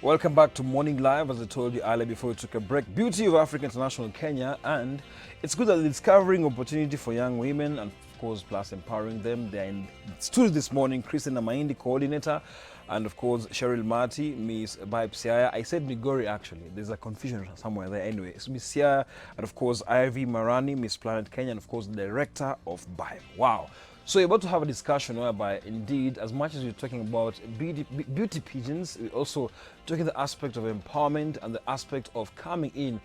Welcome back to Morning Live. As I told you earlier before we took a break, Beauty of Africa International Kenya, and it's good that they're discovering opportunity for young women and of course plus empowering them. They're in studio this morning, Christina Maindi, coordinator, and of course Cheryl Marty, Miss Baib Siaya. I said Migori actually, there's a confusion somewhere there anyway. It's Miss Siaya, and of course Ivy Marani, Miss Planet Kenya, and of course the director of Baib. Wow. So we're about to have a discussion whereby, indeed, as much as we're talking about beauty pigeons, we're also talking the aspect of empowerment and the aspect of coming in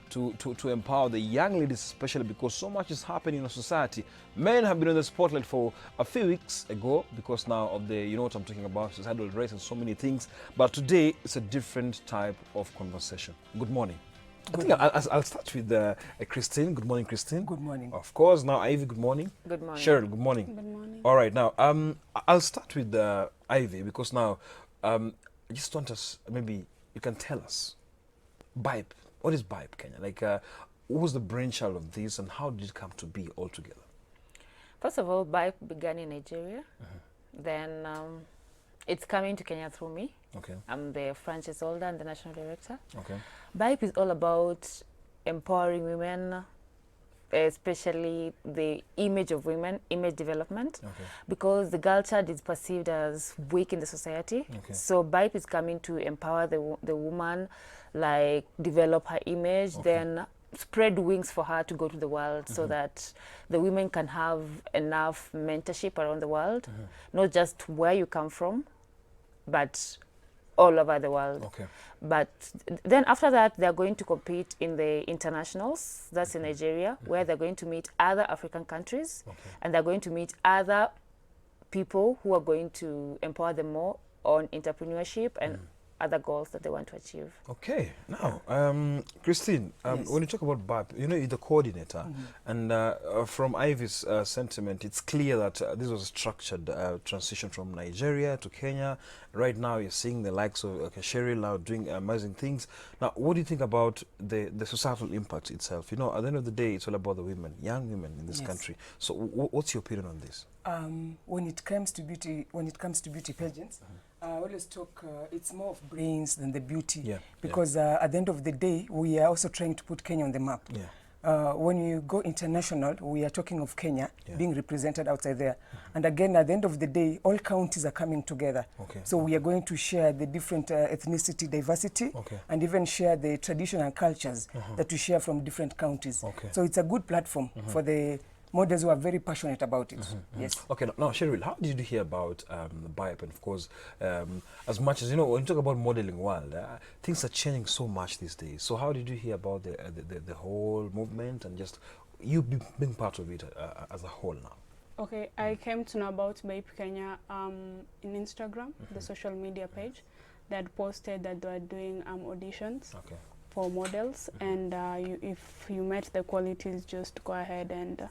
to empower the young ladies, especially because so much is happening in our society. Men have been in the spotlight for a few weeks ago because now of the, you know what I'm talking about, societal race and so many things. But today, it's a different type of conversation. Good morning. I think I'll start with Christine. Good morning, Christine. Good morning. Of course. Now, Ivy, good morning. Good morning. Cheryl, good morning. Good morning. All right. Now, I'll start with Ivy because now I just want us, maybe you can tell us, Baib. What is Baib, Kenya? Like, what was the brainchild of this and how did it come to be altogether? First of all, Baib began in Nigeria. Then it's coming to Kenya through me. Okay. I'm the franchise holder and the national director. Okay. Baib is all about empowering women, especially the image of women, image development, because the girl child is perceived as weak in the society. Okay. So Baib is coming to empower the woman, like develop her image, then spread wings for her to go to the world so that the women can have enough mentorship around the world, not just where you come from, but all over the world. Okay. But then after that, they're going to compete in the internationals, that's in Nigeria, where they're going to meet other African countries, and they're going to meet other people who are going to empower them more on entrepreneurship and other goals that they want to achieve. Okay. Now, Christine, Yes. when you talk about Baib, you know, you're the coordinator, and from Ivy's sentiment, it's clear that this was a structured transition from Nigeria to Kenya. Right now, you're seeing the likes of Cheryl now doing amazing things. Now, what do you think about the societal impact itself? You know, at the end of the day, it's all about the women, young women in this country. So, what's your opinion on this? When it comes to beauty pageants, I always talk. It's more of brains than the beauty, because at the end of the day, we are also trying to put Kenya on the map. When you go international, we are talking of Kenya being represented outside there. And again, at the end of the day, all counties are coming together. So we are going to share the different ethnicity, diversity, and even share the traditional cultures that we share from different counties. So it's a good platform for the models who are very passionate about it. Yes. Okay, now Cheryl, how did you hear about Baib? And of course, as much as you know, when you talk about modeling world, things are changing so much these days. So how did you hear about the whole movement and just you being part of it as a whole now? Okay, I came to know about Baib Kenya in Instagram, the social media page. They had posted that they were doing auditions for models, and if you met the qualities, just go ahead and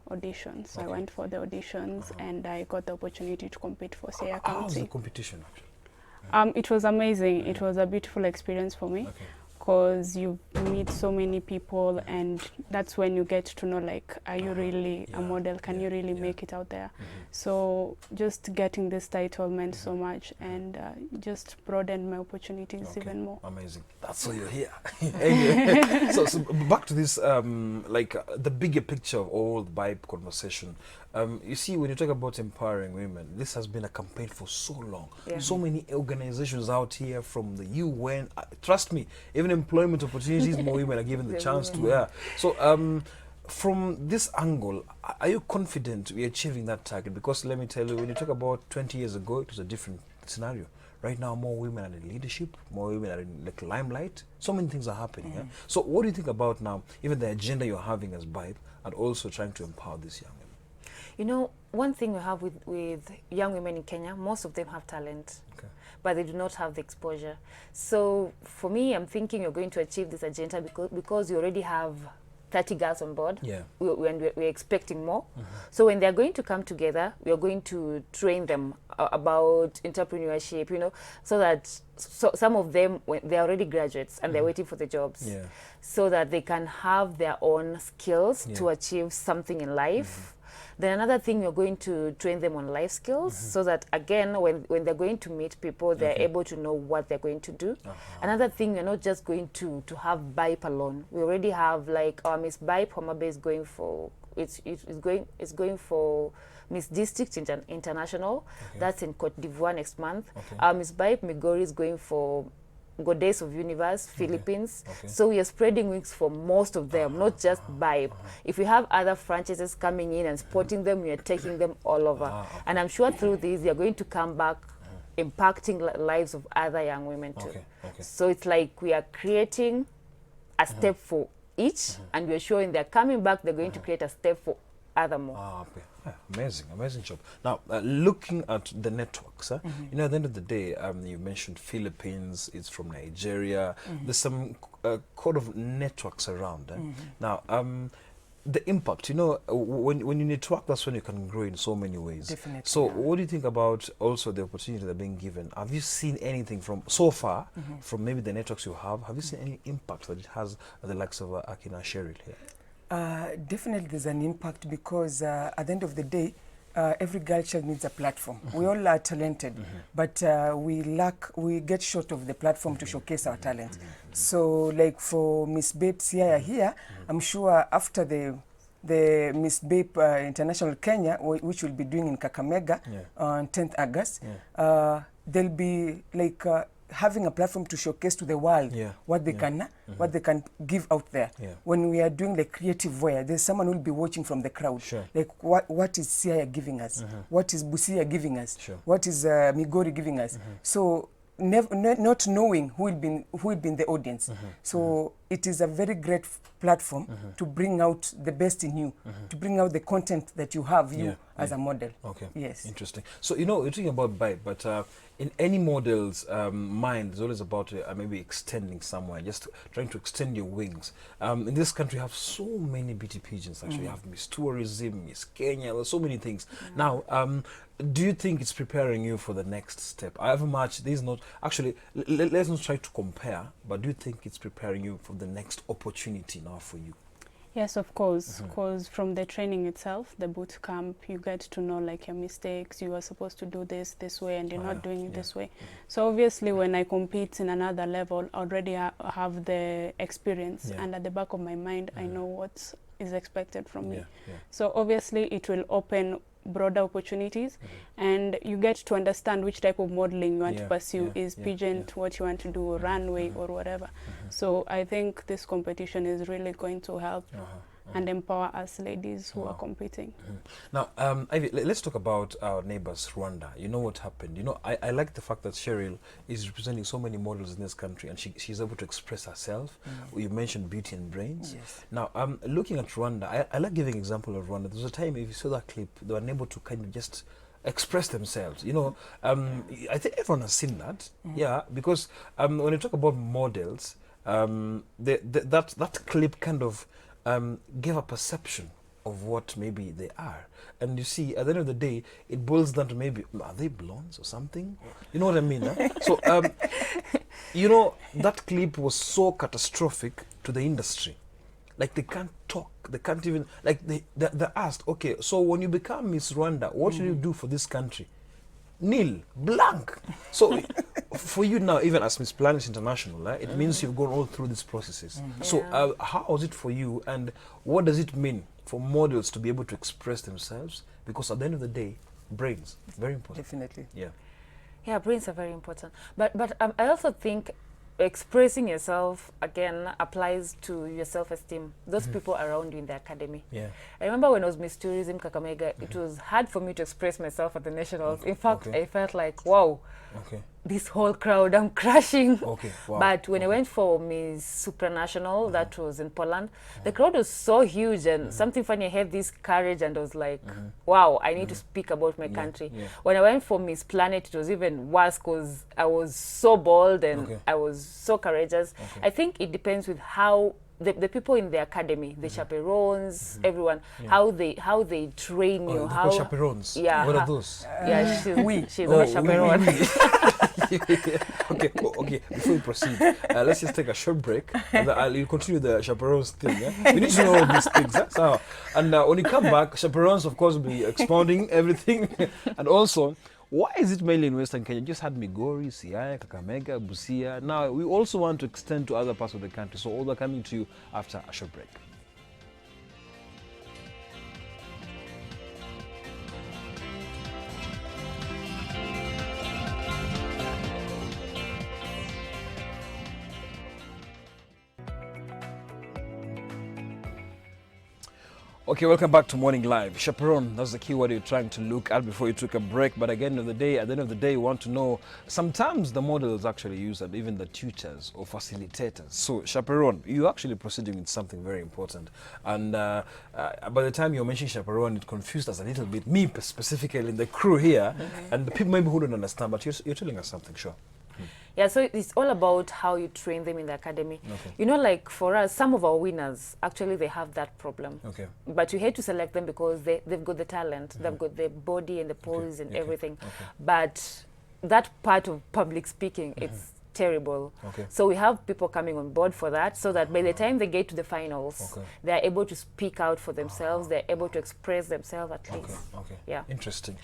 audition. So I went for the auditions, and I got the opportunity to compete for Siaya County. How was the competition actually? It was amazing. It was a beautiful experience for me, because you meet so many people, and that's when you get to know, like, are you really a model? Can you really make it out there? So just getting this title meant so much, and just broadened my opportunities even more. Amazing. That's why you're here. Anyway, so back to this, like the bigger picture of all the Baib conversation. You see, when you talk about empowering women, this has been a campaign for so long. So many organizations out here, from the UN. Trust me, even employment opportunities, more women are given the chance to. So, from this angle, are you confident we're achieving that target? Because let me tell you, when you talk about 20 years ago, it was a different scenario. Right now, more women are in leadership, more women are in like limelight. So many things are happening. So, what do you think about now, even the agenda you're having as Baib, and also trying to empower these young women? You know, one thing we have with young women in Kenya, most of them have talent, but they do not have the exposure. So for me, I'm thinking you're going to achieve this agenda because you already have 30 girls on board, and we're expecting more. So when they're going to come together, we are going to train them about entrepreneurship, you know, so that some of them, they're already graduates and they're waiting for the jobs, so that they can have their own skills to achieve something in life. Then another thing, we're going to train them on life skills so that, again, when they're going to meet people, they're able to know what they're going to do. Another thing, we're not just going to have BIPE alone. We already have, like, our Miss BIPE Homa Bay is going for, it's going for Miss District International. That's in Cote d'Ivoire next month. Miss BIPE Migori is going for Goddess of Universe, Philippines. So we are spreading wings for most of them, not just BIPE. If we have other franchises coming in and supporting them, we are taking them all over. And I'm sure through this, they are going to come back impacting lives of other young women too. So it's like we are creating a step for each, and we're showing they're coming back, they're going to create a step for other more. Yeah, amazing job. Now, looking at the networks, you know, at the end of the day, you mentioned Philippines, it's from Nigeria. There's some kind of networks around. Now, the impact, you know, when you network, that's when you can grow in so many ways. Definitely. So what do you think about also the opportunity that are being given? Have you seen anything from so far from maybe the networks you have? Have you seen any impact that it has at the likes of Akina Cheryl here? Definitely there's an impact because at the end of the day, every girl child needs a platform. We all are talented, but we get short of the platform to showcase our talents. So like for Miss Babe Siaya here, I'm sure after the Miss Babe International Kenya, which we'll be doing in Kakamega on 10th August, they'll be like having a platform to showcase to the world what they can give out there. When we are doing the creative wear, there's someone who will be watching from the crowd. Like what is Siaya giving us? What is Busia giving us? What is Migori giving us? So not knowing who will be in the audience. So it is a very great platform to bring out the best in you, to bring out the content that you have as a model. Yes. Interesting. So, you know, you're talking about BIPE, but in any model's mind, it's always about maybe extending somewhere, just trying to extend your wings. In this country, you have so many beauty pageants, actually. You have Miss Tourism, Miss Kenya, there's so many things. Now, do you think it's preparing you for the next step? However much, this is not, actually, let's not try to compare, but do you think it's preparing you for the next opportunity now for you? Yes, of course, because from the training itself, the boot camp, you get to know like your mistakes. You are supposed to do this way and you're not doing it this way. So obviously when I compete in another level, I already have the experience and at the back of my mind, I know what is expected from me. So obviously it will open broader opportunities and you get to understand which type of modeling you want to pursue. Is pageant what you want to do, runway or whatever. So I think this competition is really going to help and empower us ladies who are competing. Now, Ivy, let's talk about our neighbors, Rwanda. You know what happened? You know, I like the fact that Cheryl is representing so many models in this country and she's able to express herself. You mentioned beauty and brains. Now, looking at Rwanda, I like giving an example of Rwanda. There was a time, if you saw that clip, they were unable to kind of just express themselves. You know, I think everyone has seen that. Yeah, because when you talk about models, that clip kind of give a perception of what maybe they are. And you see, at the end of the day, it boils down to maybe, are they blondes or something? You know what I mean? So, you know, that clip was so catastrophic to the industry. Like, they can't talk. They can't even, like, they're asked, okay, so when you become Miss Rwanda, what should you do for this country? Nil, blank. So for you now, even as Miss Planet International, it means you've gone all through these processes. So how was it for you, and what does it mean for models to be able to express themselves? Because at the end of the day, brains, very important. Definitely. Yeah, brains are very important. But I also think expressing yourself again applies to your self-esteem, those people around you in the academy. I remember when I was Miss Tourism Kakamega, it was hard for me to express myself at the nationals. In fact, I felt like, wow, this whole crowd, I'm crashing. But when I went for Miss Supranational, that was in Poland, the crowd was so huge, and something funny, I had this courage and I was like, wow, I need to speak about my country. When I went for Miss Planet, it was even worse because I was so bold and I was so courageous. I think it depends with how the people in the academy, the chaperones, everyone, how they train you. How chaperones? Yeah. What are those? Yeah, she's a chaperone. Okay, okay. Before we proceed, let's just take a short break. And you'll continue the chaperones thing. Yeah? You need to know all these things. So, and when you come back, chaperones, of course, will be expounding everything. And also, why is it mainly in Western Kenya? You just had Migori, Siaya, Kakamega, Busia. Now, we also want to extend to other parts of the country. So all they're coming to you after a short break. Okay, welcome back to Morning Live. Chaperone, that's the keyword you're trying to look at before you took a break. But at the end of the day, you want to know, sometimes the models actually use and even the tutors or facilitators. So, chaperone, you're actually proceeding with something very important. And by the time you mentioned chaperone, it confused us a little bit, me specifically in the crew here, and the people maybe who don't understand, but you're telling us something, sure. Yeah, so it's all about how you train them in the academy. Okay. You know, like for us, some of our winners, actually they have that problem. Okay. But you hate to select them because they've got the talent, they've got the body and the pose and everything. Okay. But that part of public speaking, it's terrible. Okay. So we have people coming on board for that, so that by the time they get to the finals, they're able to speak out for themselves, they're able to express themselves at least. Okay. Yeah. Interesting.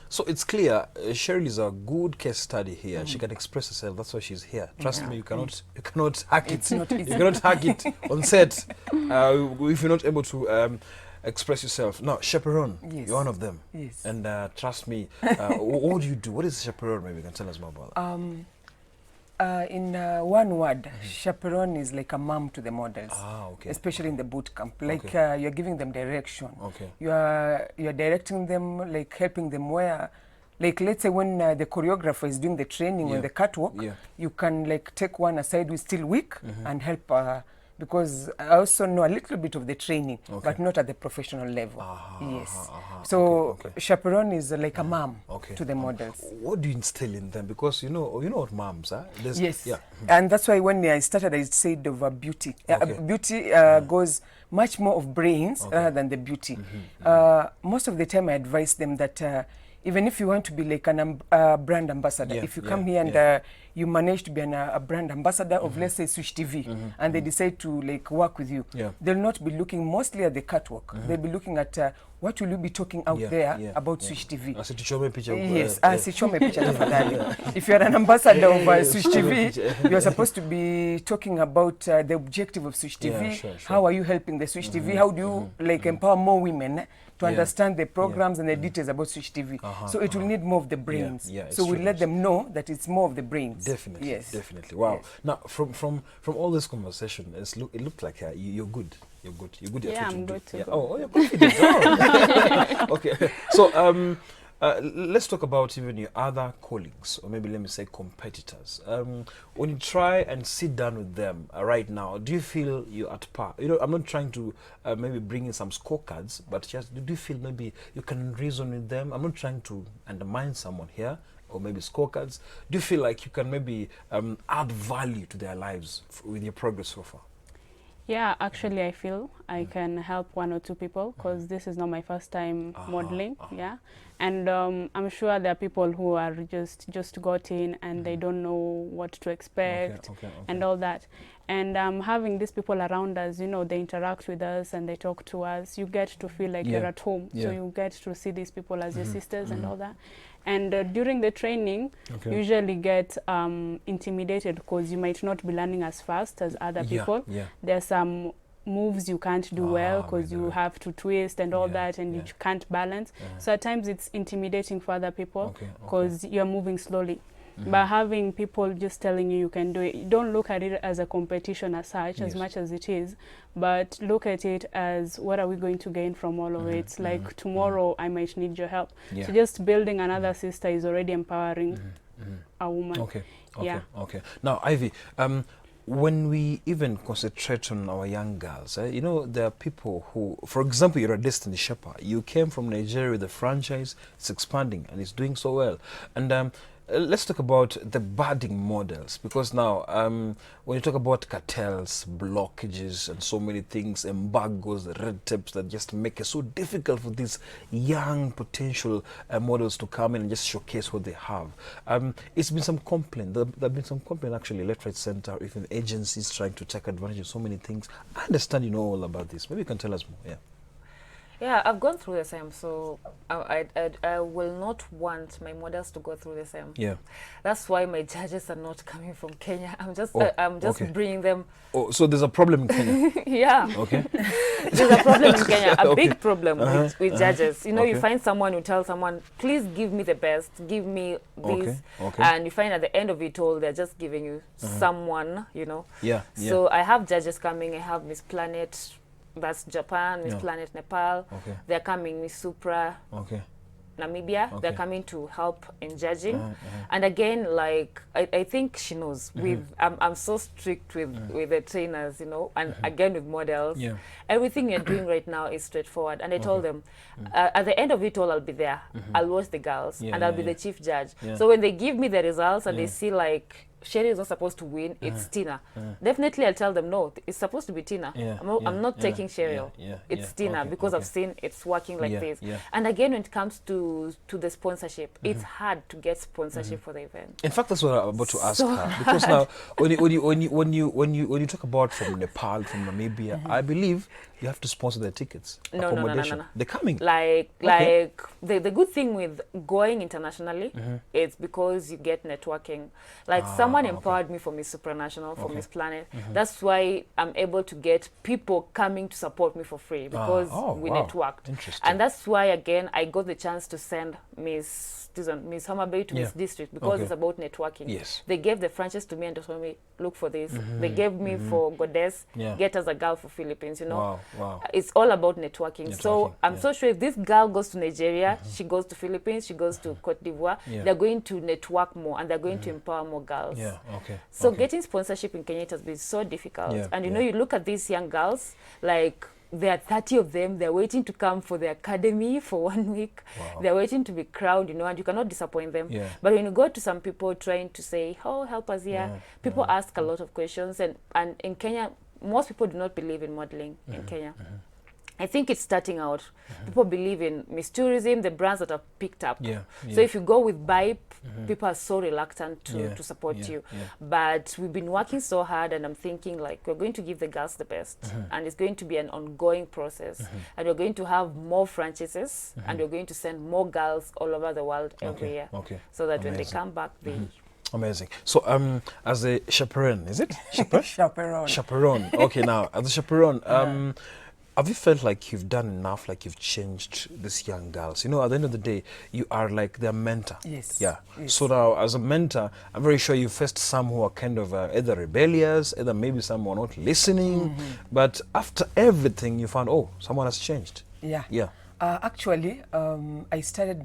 So it's clear Cheryl is a good case study here. She can express herself. That's why she's here. Trust me, you cannot hack it. You cannot hack it on set if you're not able to express yourself. Now, chaperone, you're one of them. Yes. And trust me, what do you do? What is chaperone? Maybe you can tell us more about that. In one word, chaperone is like a mom to the models, especially in the boot camp. Like you're giving them direction. You're directing them, like helping them where, like let's say when the choreographer is doing the training on the catwalk, you can like take one aside who's still weak and help. Because I also know a little bit of the training, but not at the professional level. Yes. So chaperone is like a mom to the models. What do you instill in them? Because you know what moms are. Yes. Yeah. And that's why when I started, I said of beauty. Beauty goes much more of brains rather than the beauty. Most of the time, I advise them that even if you want to be like an brand ambassador, if you come here and you manage to be a brand ambassador of, let's say, Switch TV, and they decide to like work with you, they'll not be looking mostly at the catwalk. They'll be looking at what will you be talking out there about Switch TV. Yes, if you're an ambassador of Switch TV, you're supposed to be talking about the objective of Switch TV. How are you helping the Switch TV? How do you like empower more women to understand the programs and the details about Switch TV? So it will need more of the brains. So we let them know that it's more of the brains. Definitely. Yes. Definitely. Wow. Yes. Now, from all this conversation, it looked like you're good. You're good. You're good. Yeah, I'm good too. Oh, you're confident. Oh. Okay. So let's talk about even your other colleagues, or maybe let me say competitors. When you try and sit down with them right now, do you feel you're at par? You know, I'm not trying to maybe bring in some scorecards, but just do you feel maybe you can reason with them? I'm not trying to undermine someone here, or maybe scorecards. Do you feel like you can maybe add value to their lives with your progress so far? Yeah, actually I feel I can help one or two people, because this is not my first time modeling. Yeah, and I'm sure there are people who are just got in and they don't know what to expect and all that. And having these people around us, you know, they interact with us and they talk to us. You get to feel like you're at home. So you get to see these people as your sisters and all that. And during the training, you usually get intimidated because you might not be learning as fast as other people. There's some moves you can't do well because you have to twist and all that, and you can't balance. So at times it's intimidating for other people because you're moving slowly. But having people just telling you can do it, you don't look at it as a competition as such, as much as it is, but look at it as what are we going to gain from all of it. It's like tomorrow I might need your help. So just building another sister is already empowering a woman. Okay. Now, Ivy, when we even concentrate on our young girls, you know, there are people who, for example, you're a Destiny Shepherd. You came from Nigeria with a franchise, it's expanding and it's doing so well. And let's talk about the budding models, because now when you talk about cartels, blockages, and so many things, embargoes, red tapes that just make it so difficult for these young potential models to come in and just showcase what they have. It's been some complaint. There have been some complaint actually, left, right, center, even agencies trying to take advantage of so many things. I understand you know all about this. Maybe you can tell us more. Yeah. Yeah, I've gone through the same, so I will not want my models to go through the same. Yeah. That's why my judges are not coming from Kenya. I'm just okay. bringing them. Oh, so there's a problem in Kenya. Yeah. Okay. There's a problem in Kenya, a Okay. big problem with judges. You know, Okay. you find someone who tells someone, please give me the best, give me this. Okay. And you find at the end of it all, they're just giving you someone, you know. Yeah. So I have judges coming. I have Miss Planet, that's Japan, Miss Planet Nepal. Okay. They're coming, Miss Supra. Okay. Namibia, Okay. they're coming to help in judging. And again, like I think she knows, with I'm so strict with the trainers, you know, and again with models. Yeah. Everything you're doing right now is straightforward. And I told them, at the end of it all, I'll be there. I'll watch the girls, and I'll be the chief judge. So when they give me the results and they see like Sherry is not supposed to win, it's Tina. Definitely I'll tell them, no, it's supposed to be Tina. I'm not taking Sherry. It's Tina, because I've seen it's working like this. And again, when it comes to the sponsorship, it's hard to get sponsorship for the event. In fact, that's what I'm about to ask her. Because now, when you talk about from Nepal, from Namibia, I believe you have to sponsor their tickets, accommodation. No. They're coming. Like the good thing with going internationally, it's because you get networking. Like someone empowered me for Miss Supranational, for Miss Planet. That's why I'm able to get people coming to support me for free, because we networked. Interesting. And that's why again I got the chance to send Miss Homa Bay to Miss District, because it's about networking. Yes. They gave the franchise to me and told me, look for this. They gave me for Goddess, get us a girl for Philippines, you know. Wow. It's all about networking. So I'm so sure if this girl goes to Nigeria, she goes to Philippines, she goes to Cote d'Ivoire, they're going to network more and they're going to empower more girls. So getting sponsorship in Kenya, it has been so difficult. And you know, you look at these young girls, like there are 30 of them, they're waiting to come for the academy for 1 week. They're waiting to be crowned, you know, and you cannot disappoint them. But when you go to some people trying to say, oh, help us here, people ask a lot of questions. And in Kenya, most people do not believe in modeling in Kenya. I think it's starting out. People believe in Miss Tourism, the brands that are picked up. So if you go with BIPE, people are so reluctant to support you. But we've been working so hard, and I'm thinking like we're going to give the girls the best, and it's going to be an ongoing process. And we're going to have more franchises, and we're going to send more girls all over the world every year. So that when they come back, they... Amazing. So, as a chaperone, is it? Chaperone. Chaperone. Okay, now, as a chaperone, have you felt like you've done enough, like you've changed these young girls? You know, at the end of the day, you are like their mentor. Yes. Yeah. Yes. So now, as a mentor, I'm very sure you faced some who are kind of either rebellious, either maybe some who are not listening. But after everything, you found, oh, someone has changed. Yeah. Yeah. Actually, I started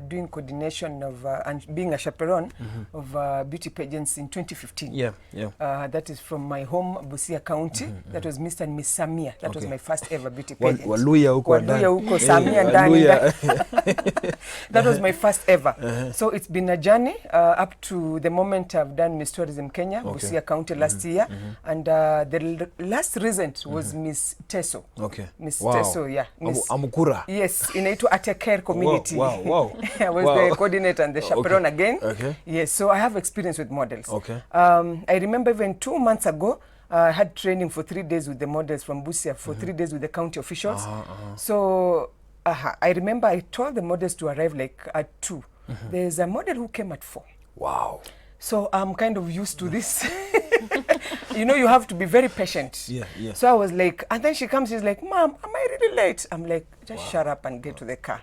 doing coordination of and being a chaperone of beauty pageants in 2015. That is from my home, Busia County. That was Mr. and Miss Samia. That was my first ever beauty pageant. Waluya huko Samia ndani. That was my first ever. So it's been a journey up to the moment I've done Miss Tourism Kenya, Busia County last year. And the last recent was Miss Teso. Miss Teso, Miss Amukura. Yes, inaitwa Atekere community. Wow. I was the coordinator and the chaperone again. Yes, so I have experience with models. I remember even 2 months ago, I had training for 3 days with the models from Busia, for 3 days with the county officials. So I remember I told the models to arrive like at 2. There's a model who came at 4. Wow. So I'm kind of used to this. You know, you have to be very patient. So I was like, and then she comes, she's like, Mom, am I really late? I'm like, just shut up and get to the car.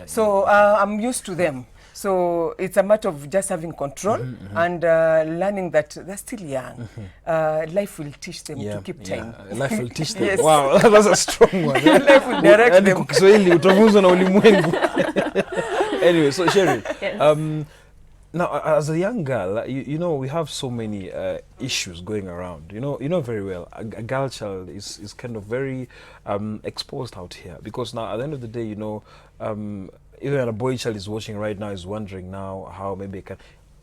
So I'm used to them. So it's a matter of just having control and learning that they're still young. Life will teach them to keep time. Life will teach them. Wow, that's a strong one. Life will direct them. Anyway, so Sherry, now, as a young girl, you know, we have so many issues going around. You know very well, a girl child is kind of very exposed out here, because now, at the end of the day, you know, even a boy child is watching right now is wondering now how maybe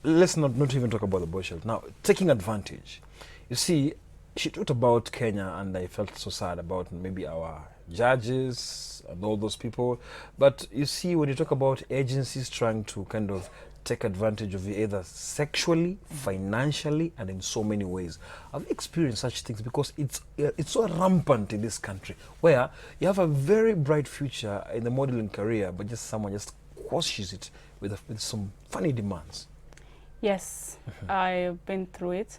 let's not even talk about the boy child. Now, taking advantage. You see, she talked about Kenya, and I felt so sad about maybe our judges and all those people. But you see, when you talk about agencies trying to kind of take advantage of you either sexually, financially, and in so many ways. I've experienced such things because it's so rampant in this country, where you have a very bright future in the modeling career, but just someone just quashes it with some funny demands. Yes, I've been through it,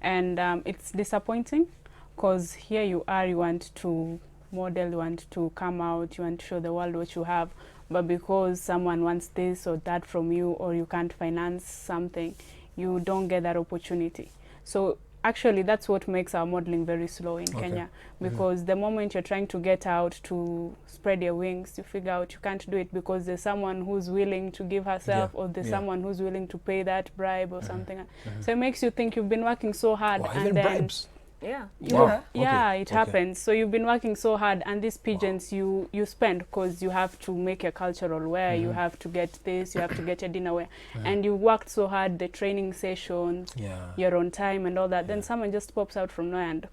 and it's disappointing because here you are, you want to model, you want to come out, you want to show the world what you have, but because someone wants this or that from you, or you can't finance something, you don't get that opportunity. So actually that's what makes our modeling very slow in Kenya, because the moment you're trying to get out to spread your wings, you figure out you can't do it because there's someone who's willing to give herself, or there's someone who's willing to pay that bribe or something. So it makes you think you've been working so hard, and even then bribes. It happens. So you've been working so hard, and these pageants you spend because you have to make your cultural wear, you have to get this, you have to get your dinner wear, and you worked so hard, the training sessions, you're on time and all that. Then someone just pops out from nowhere and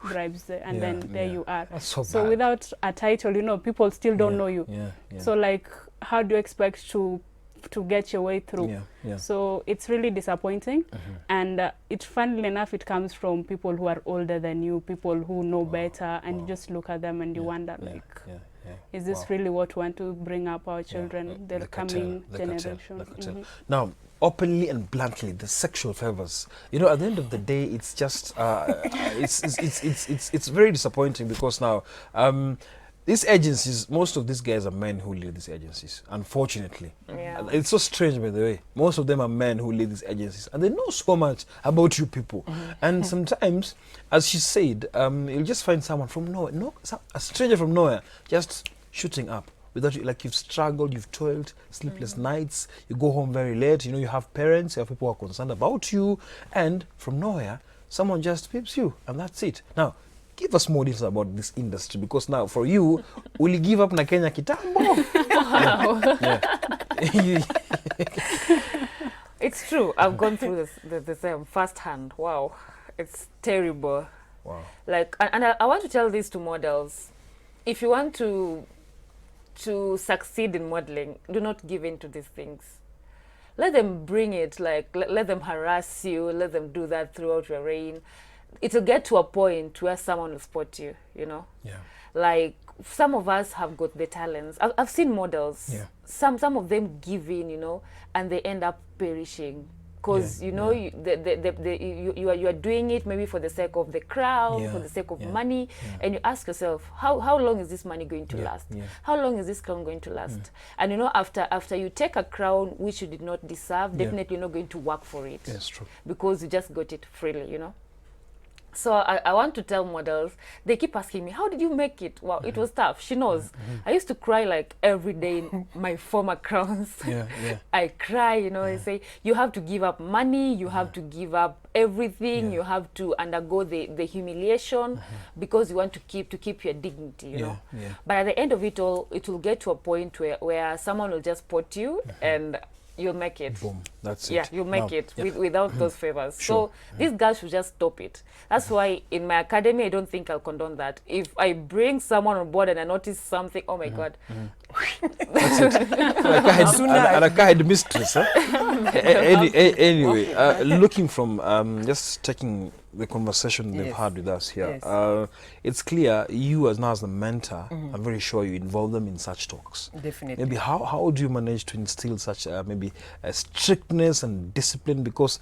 bribes the, and then there you are. That's so so bad. Without a title, you know, people still don't know you. So like, how do you expect to get your way through? So it's really disappointing, and it, funnily enough, it comes from people who are older than you, people who know better, and you just look at them and you wonder, like, is this really what we want to bring up our children, the coming generation? Now, openly and bluntly, the sexual favors, you know, at the end of the day, it's just it's very disappointing, because now these agencies, most of these guys are men who lead these agencies, unfortunately. It's so strange, by the way. Most of them are men who lead these agencies, and they know so much about you people. And sometimes, as she said, you'll just find someone from nowhere, a stranger from nowhere, just shooting up. Without you, like, you've struggled, you've toiled, sleepless nights, you go home very late, you know, you have parents, you have people who are concerned about you, and from nowhere, someone just peeps you, and that's it. Now, give us more details about this industry, because now for you, will you give up na Kenya kitambo? It's true. I've gone through the same firsthand. Wow, it's terrible. Wow. Like, and I want to tell this to models: if you want to succeed in modeling, do not give in to these things. Let them bring it. Like, let them harass you. Let them do that throughout your reign. It'll get to a point where someone will spot you, you know? Like, some of us have got the talents. I've seen models. Some of them give in, you know, and they end up perishing. Because, you know, you are doing it maybe for the sake of the crowd, for the sake of money. And you ask yourself, how long is this money going to last? How long is this crown going to last? And, you know, after you take a crown which you did not deserve, definitely you're not going to work for it. That's true. Because you just got it freely, you know? So I want to tell models, they keep asking me, how did you make it? Wow, it was tough. She knows. I used to cry like every day in my former crowns. I cry, you know, I say, you have to give up money, you have to give up everything, you have to undergo the humiliation because you want to keep your dignity, you know. But at the end of it all, it will get to a point where someone will just spot you and you'll make it. Boom. That's it. Yeah, you'll make it without those favors. So these girls should just stop it. That's why in my academy, I don't think I'll condone that. If I bring someone on board and I notice something, oh my God. That's it. Like a head mistress. Anyway, looking from, just taking the conversation they've had with us here, it's clear you as the mentor, I'm very sure you involve them in such talks. Definitely. Maybe how do you manage to instill such maybe strictness and discipline? Because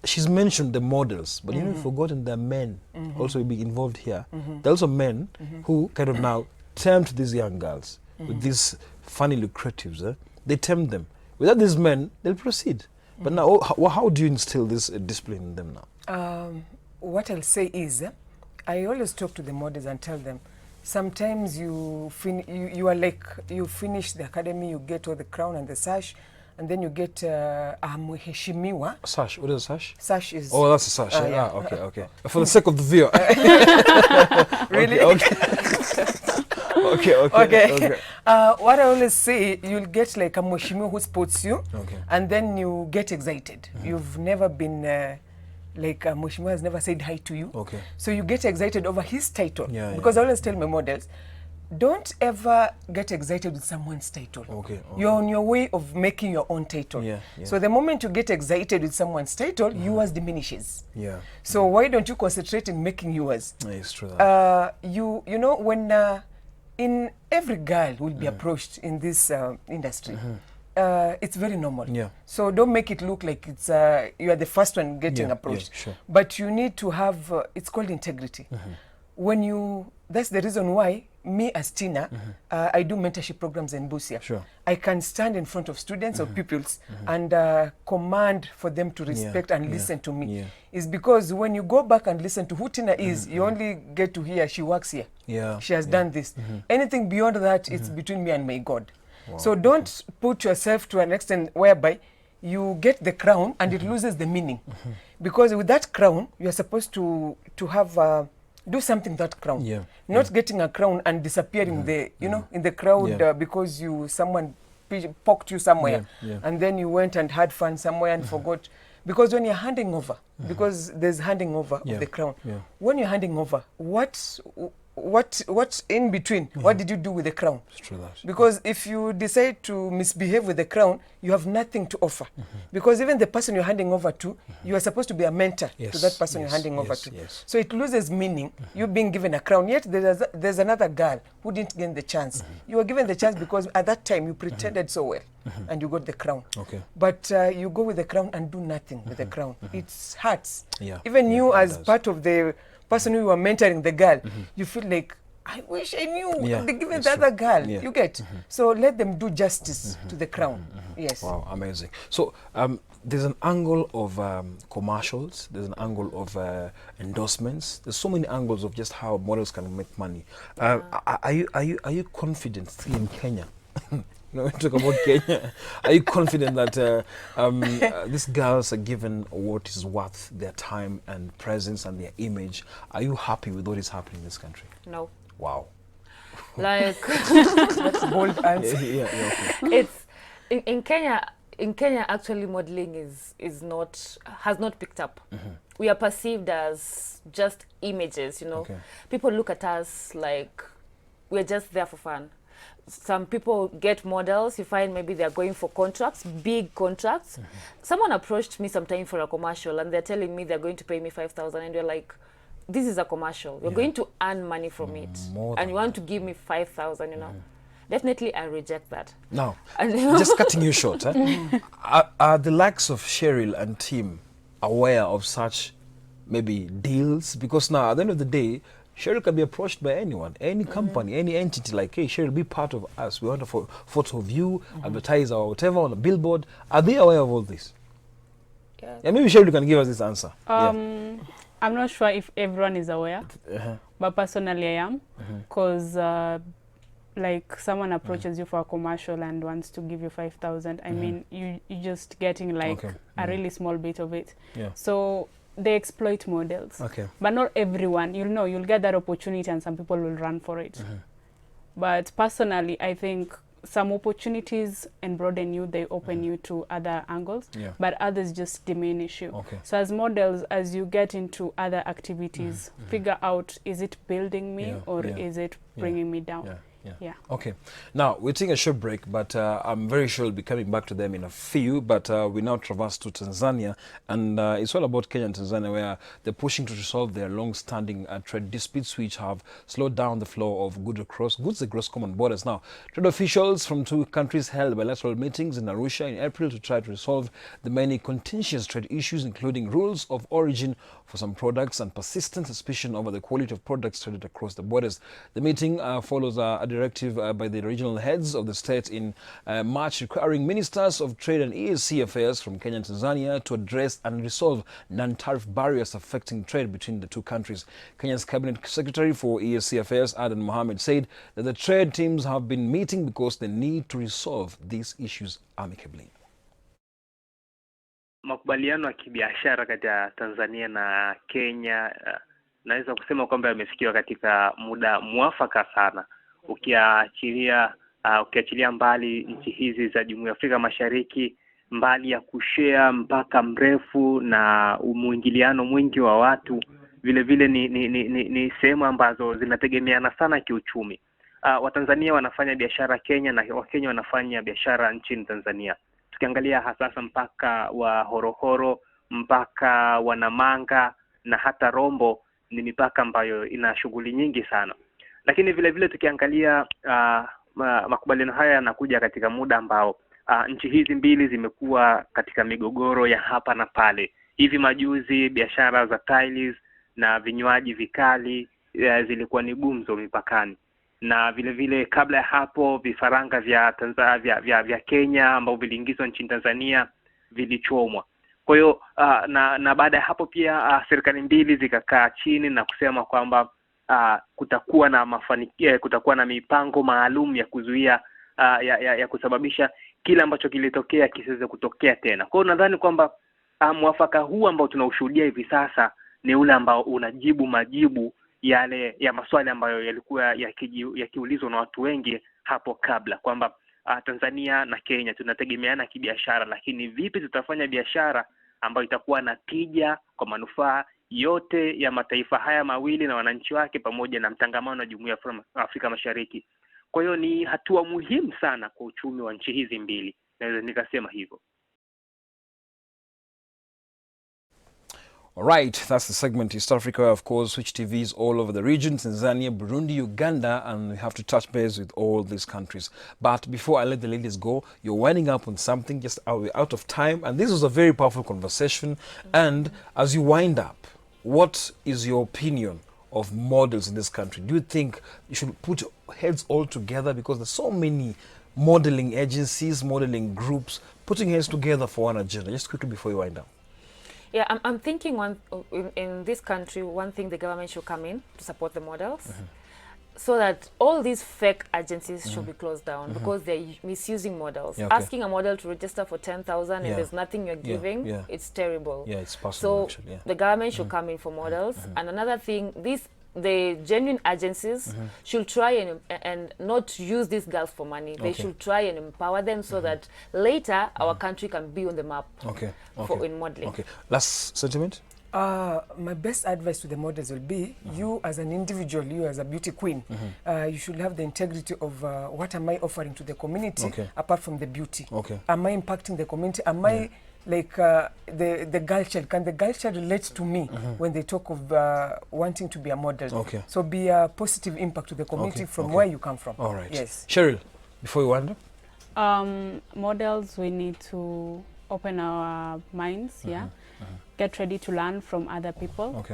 she's mentioned the models, but you know, you've forgotten the men also will be involved here. There are also men who kind of now tempt these young girls with these funny lucratives. They tempt them. Without these men, they'll proceed. But now, how do you instill this discipline in them now? What I'll say is, I always talk to the models and tell them, sometimes you are like, you finish the academy, you get all the crown and the sash, and then you get mheshimiwa. Sash, what is a sash? Sash is... Oh, that's a sash. Okay. For the sake of the viewer. Really? Okay. Okay. What I always say, you'll get like a mheshimiwa who sports you, and then you get excited. You've never been like mheshimiwa has never said hi to you, so you get excited over his title. Because I always tell my models, don't ever get excited with someone's title. You're on your way of making your own title. So the moment you get excited with someone's title, yours diminishes. So why don't you concentrate in making yours? It's true. You know, when in every girl will be approached in this industry, it's very normal. So don't make it look like it's you are the first one getting approached. But you need to have it's called integrity. When you, that's the reason why me as Tina, I do mentorship programs in Busia. I can stand in front of students or pupils and command for them to respect and listen to me. It's because when you go back and listen to who Tina is, you only get to hear she works here. She has done this. Anything beyond that, it's between me and my God. So don't put yourself to an extent whereby you get the crown and it loses the meaning. Because with that crown, you're supposed to have do something that crown. Not getting a crown and disappearing there, you know, in the crowd because someone poked you somewhere and then you went and had fun somewhere and forgot. Because when you're handing over, because there's handing over of the crown, when you're handing over, what's in between? What did you do with the crown? It's true that. Because if you decide to misbehave with the crown, you have nothing to offer. Because even the person you're handing over to, you are supposed to be a mentor to that person you're handing over to. So it loses meaning, you being given a crown. Yet there's another girl who didn't get the chance. You were given the chance because at that time you pretended so well and you got the crown. But you go with the crown and do nothing with the crown. It hurts. Even you as part of the person who you are mentoring the girl, you feel like, I wish I knew. They given the other girl. You get. So let them do justice to the crown. Yes. Wow, amazing. So there's an angle of commercials. There's an angle of endorsements. There's so many angles of just how models can make money. Are you confident still in Kenya? You know, talk about Kenya. Are you confident that these girls are given what is worth their time and presence and their image? Are you happy with what is happening in this country? No. Wow. Like that's a bold answer. It's in Kenya. In Kenya, actually, modeling has not picked up. We are perceived as just images. You know, people look at us like we're just there for fun. Some people get models, you find maybe they're going for contracts, big contracts. Someone approached me sometime for a commercial and they're telling me they're going to pay me 5,000 and you're like, this is a commercial. You're going to earn money from it. And you want to give me 5,000, you know. Definitely I reject that. Now, just cutting you short, are the likes of Cheryl and team aware of such maybe deals? Because now at the end of the day, Cheryl can be approached by anyone, any company, any entity, like, hey, Cheryl, be part of us. We want a photo of you, advertise or whatever on a billboard. Are they aware of all this? Yeah, maybe Cheryl can give us this answer. I'm not sure if everyone is aware, but personally I am, because like someone approaches you for a commercial and wants to give you 5,000. I mean, you're just getting like a really small bit of it. So they exploit models, but not everyone. You'll get that opportunity and some people will run for it. But personally, I think some opportunities and broaden you, they open you to other angles, but others just diminish you. So as models, as you get into other activities, figure out, is it building me or is it bringing me down? Okay. Now, we're taking a short break, but I'm very sure we'll be coming back to them in a few. But we now traverse to Tanzania, and it's all about Kenya and Tanzania, where they're pushing to resolve their long-standing trade disputes, which have slowed down the flow of goods across common borders. Now, trade officials from two countries held bilateral meetings in Arusha in April to try to resolve the many contentious trade issues, including rules of origin for some products and persistent suspicion over the quality of products traded across the borders. The meeting follows a directive by the regional heads of the state in March requiring ministers of trade and EAC affairs from Kenya and Tanzania to address and resolve non-tariff barriers affecting trade between the two countries. Kenya's Cabinet Secretary for EAC affairs, Adan Mohamed, said that the trade teams have been meeting because they need to resolve these issues amicably. Makubaliano ya kibiashara kati ya Tanzania na Kenya naweza kusema kwamba yamefikiwa katika muda mwafaka sana, ukiachilia mbali nchi hizi za Jumuiya ya Afrika Mashariki, mbali ya kushare mpaka mrefu na umuingiliano mwingi wa watu, vile vile ni sehemu ambazo zinategemeana sana kiuchumi. Watanzania wanafanya biashara Kenya na Wakenya wanafanya biashara nchini Tanzania. Tukiangalia hasa mpaka wa Horohoro, mpaka wa Namanga na hata Rombo ni mipaka ambayo ina shughuli nyingi sana. Lakini vile vile tukiangalia makubaliano haya yanakuja katika muda ambao nchi hizi mbili zimekuwa katika migogoro ya hapa na pale. Hivi majuzi biashara za tiles na vinywaji vikali zilikuwa ni gumzo mipakani. Na vile vile kabla ya hapo vifaranga vya Kenya ambao viliingizwa nchini Tanzania vilichomwa. Kwa hiyo na baada ya hapo pia serikali mbili zikakaa chini na kusema kwamba kutakuwa na mafanikio, kutakuwa na mipango maalum ya kuzuia ya kusababisha kile ambacho kilitokea kisiweze kutokea tena. Kwa hiyo nadhani kwamba mwafaka huu ambao tunaushuhudia hivi sasa ni ule ambao unajibu majibu yale ya maswali ambayo yalikuwa yakiulizwa na watu wengi hapo kabla, kwamba Tanzania na Kenya tunategemeana kibiashara, lakini vipi tutafanya biashara ambayo itakuwa na tija kwa manufaa yote ya mataifa haya mawili na wananchi wake pamoja na mtangamano wa Jumuiya ya Afrika Mashariki. Kwa hiyo ni hatua muhimu sana kwa uchumi wa nchi hizi mbili, naweza nikasema hivyo. All right, that's the segment East Africa, of course, which TVs all over the region, Tanzania, Burundi, Uganda, and we have to touch base with all these countries. But before I let the ladies go, you're winding up on something, just out of time, and this was a very powerful conversation. And as you wind up, what is your opinion of models in this country? Do you think you should put heads all together, because there's so many modeling agencies, modeling groups, putting heads together for one agenda? Just quickly before you wind up. Yeah, I'm thinking in this country, one thing the government should come in to support the models, so that all these fake agencies should be closed down, because they're misusing models. Yeah, okay. Asking a model to register for 10,000 and there's nothing you're giving, it's terrible. Yeah, it's possible. So actually, the government should come in for models. And another thing, the genuine agencies should try and not use these girls for money. They should try and empower them so that later our country can be on the map in modeling. Okay. Last sentiment? My best advice to the models will be, you as an individual, you as a beauty queen, you should have the integrity of what am I offering to the community apart from the beauty. Am I impacting the community? Am I like the girl child? Can the girl child relate to me when they talk of wanting to be a model? So be a positive impact to the community from where you come from. All right. Yes. Cheryl, before you wander? Models, we need to open our minds, get ready to learn from other people.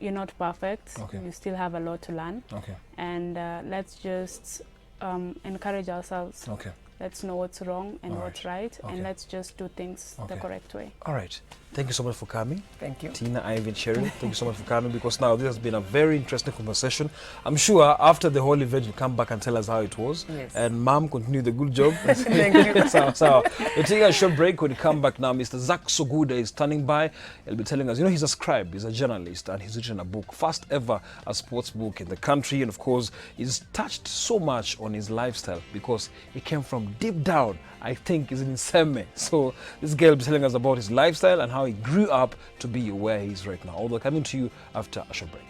You're not perfect. You still have a lot to learn. And let's just encourage ourselves. Let's know what's wrong and what's right, and let's just do things the correct way. All right. Thank you so much for coming. Thank you. Tina, Ivy, Cheryl, thank you so much for coming, because now this has been a very interesting conversation. I'm sure after the whole event, you'll come back and tell us how it was. Yes. And Mom, continue the good job. Thank you. So we're taking a short break. When you come back now, Mr. Zach Soguda is standing by. He'll be telling us, he's a scribe, he's a journalist, and he's written a book, first ever a sports book in the country. And of course, he's touched so much on his lifestyle, because he came from deep down, I think, is in Nseme. So this girl will be telling us about his lifestyle and how he grew up to be where he is right now. Although coming to you after a short break.